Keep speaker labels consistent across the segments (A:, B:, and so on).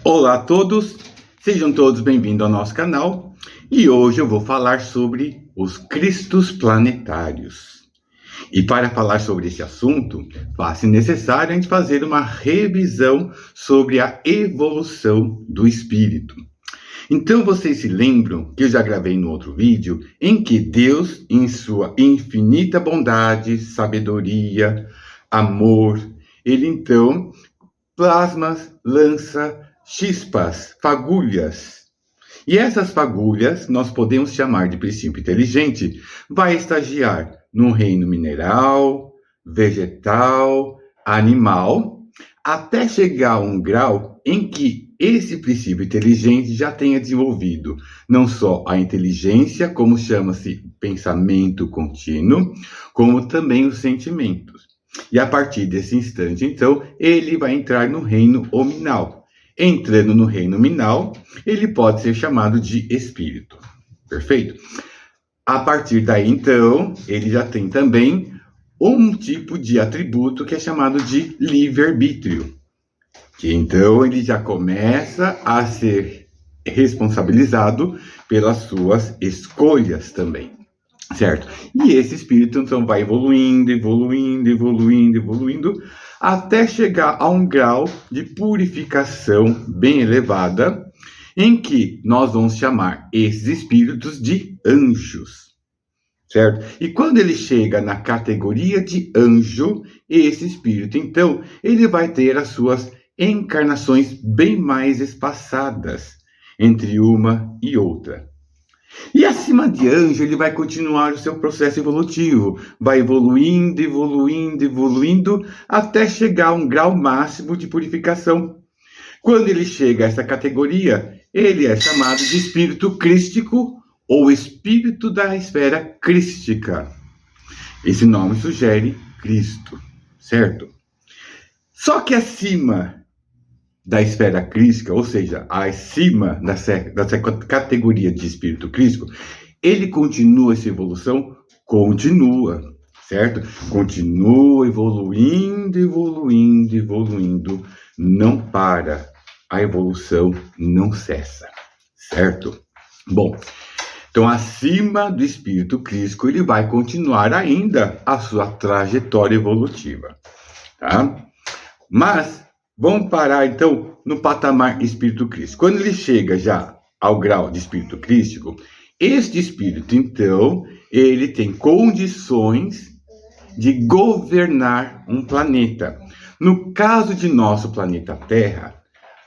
A: Olá a todos, sejam todos bem-vindos ao nosso canal e hoje eu vou falar sobre os cristos planetários. E para falar sobre esse assunto, faz-se necessário a gente fazer uma revisão sobre a evolução do espírito. Então vocês se lembram que eu já gravei no outro vídeo em que Deus, em sua infinita bondade, sabedoria, amor, ele então lança chispas, fagulhas. E essas fagulhas nós podemos chamar de princípio inteligente, vai estagiar no reino mineral, vegetal, animal, até chegar a um grau em que esse princípio inteligente já tenha desenvolvido não só a inteligência, como chama-se pensamento contínuo, como também os sentimentos. E a partir desse instante, então, ele vai entrar no reino hominal. Entrando no reino nominal, ele pode ser chamado de espírito. Perfeito? A partir daí, então, ele já tem também um tipo de atributo que é chamado de livre-arbítrio. Que então ele já começa a ser responsabilizado pelas suas escolhas também. Certo? E esse espírito, então, vai evoluindo, até chegar a um grau de purificação bem elevada, em que nós vamos chamar esses espíritos de anjos. Certo? E quando ele chega na categoria de anjo, esse espírito, então, ele vai ter as suas encarnações bem mais espaçadas entre uma e outra. E acima de anjo, ele vai continuar o seu processo evolutivo, vai evoluindo, até chegar a um grau máximo de purificação. Quando ele chega a essa categoria, ele é chamado de espírito crístico ou espírito da esfera crística. Esse nome sugere Cristo, certo? Só que acima da esfera crística, ou seja, acima dessa categoria de espírito crístico, ele continua essa evolução? Continua, certo? Continua evoluindo, não para. A evolução não cessa, certo? Bom, então acima do espírito crístico, ele vai continuar ainda a sua trajetória evolutiva, tá? Mas vamos parar, então, no patamar espírito crístico. Quando ele chega já ao grau de espírito crístico, este espírito, então, ele tem condições de governar um planeta. No caso de nosso planeta Terra,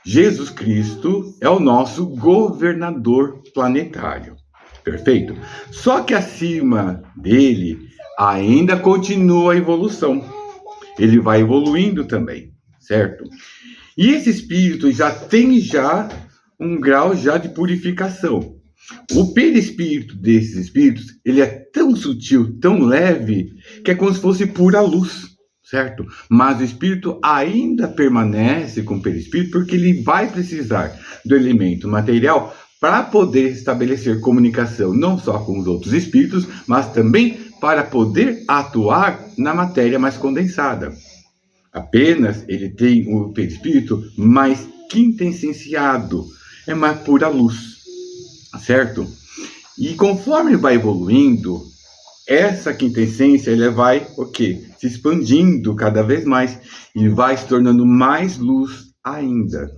A: Jesus Cristo é o nosso governador planetário. Perfeito? Só que acima dele ainda continua a evolução. Ele vai evoluindo também. Certo? E esse espírito já tem um grau de purificação. O perispírito desses espíritos, ele é tão sutil, tão leve, que é como se fosse pura luz, certo? Mas o espírito ainda permanece com o perispírito porque ele vai precisar do elemento material para poder estabelecer comunicação não só com os outros espíritos, mas também para poder atuar na matéria mais condensada. Apenas ele tem o perispírito mais quintessenciado, é mais pura luz, certo? E conforme vai evoluindo, essa quintessência ele vai se expandindo cada vez mais e vai se tornando mais luz ainda.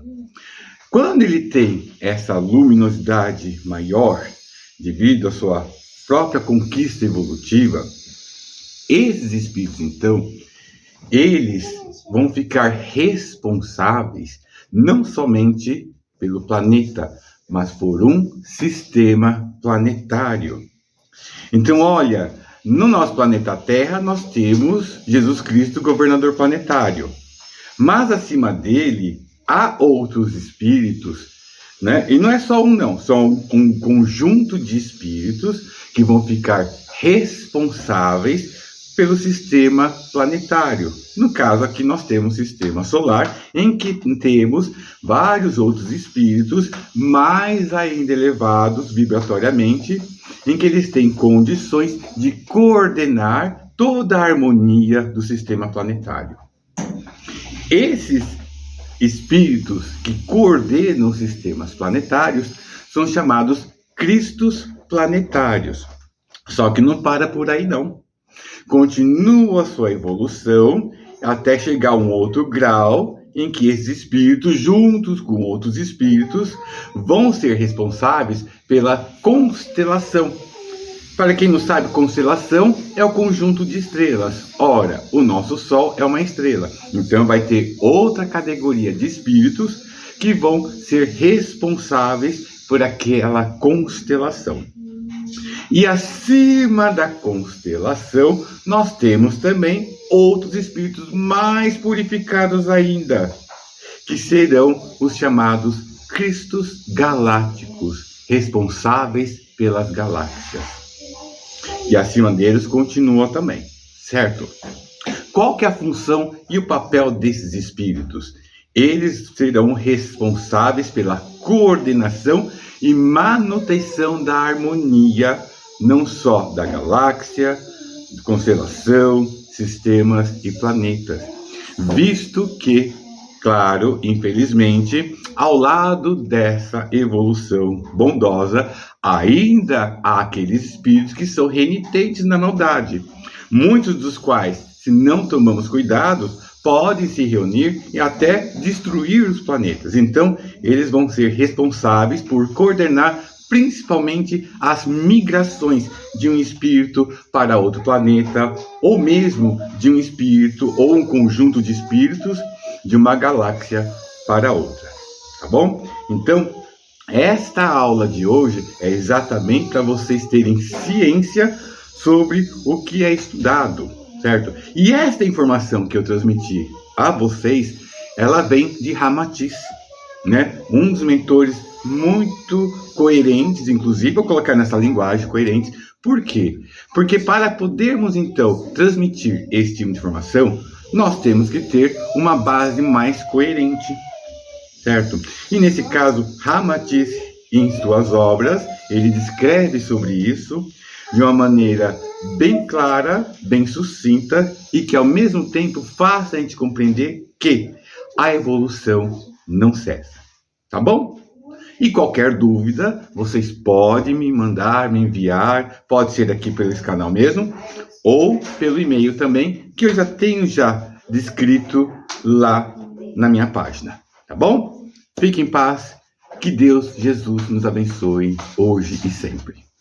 A: Quando ele tem essa luminosidade maior, devido à sua própria conquista evolutiva, esses espíritos, então, eles vão ficar responsáveis não somente pelo planeta, mas por um sistema planetário. Então, olha, no nosso planeta Terra nós temos Jesus Cristo, governador planetário. Mas acima dele há outros espíritos, né? E não é só um não, são um conjunto de espíritos que vão ficar responsáveis pelo sistema planetário. No caso aqui nós temos o sistema solar, em que temos vários outros espíritos mais ainda elevados vibratoriamente, em que eles têm condições de coordenar toda a harmonia do sistema planetário. Esses espíritos que coordenam os sistemas planetários são chamados cristos planetários. Só que não para por aí, não. Continua a sua evolução até chegar a um outro grau em que esses espíritos, juntos com outros espíritos, vão ser responsáveis pela constelação. Para quem não sabe, constelação é o conjunto de estrelas. Ora, o nosso Sol é uma estrela. Então vai ter outra categoria de espíritos que vão ser responsáveis por aquela constelação. E acima da constelação, nós temos também outros espíritos mais purificados ainda, que serão os chamados cristos galácticos, responsáveis pelas galáxias. E acima deles continua também, certo? Qual que é a função e o papel desses espíritos? Eles serão responsáveis pela coordenação e manutenção da harmonia, não só da galáxia, constelação, sistemas e planetas. Visto que, claro, infelizmente, ao lado dessa evolução bondosa, ainda há aqueles espíritos que são renitentes na maldade, muitos dos quais, se não tomamos cuidado, podem se reunir e até destruir os planetas. Então, eles vão ser responsáveis por coordenar principalmente as migrações de um espírito para outro planeta, ou mesmo de um espírito ou um conjunto de espíritos de uma galáxia para outra. Tá bom? Então, esta aula de hoje é exatamente para vocês terem ciência sobre o que é estudado, certo? E esta informação que eu transmiti a vocês, ela vem de Ramatiz, né? Um dos mentores muito coerentes, inclusive vou colocar nessa linguagem coerente. Por quê? Porque para podermos então transmitir esse tipo de informação, nós temos que ter uma base mais coerente, certo? E nesse caso, Ramatiz, em suas obras, ele descreve sobre isso de uma maneira bem clara, bem sucinta e que ao mesmo tempo faça a gente compreender que a evolução não cessa. Tá bom? E qualquer dúvida, vocês podem me mandar, me enviar, pode ser aqui pelo esse canal mesmo, ou pelo e-mail também, que eu já tenho descrito lá na minha página. Tá bom? Fique em paz, que Deus, Jesus, nos abençoe hoje e sempre.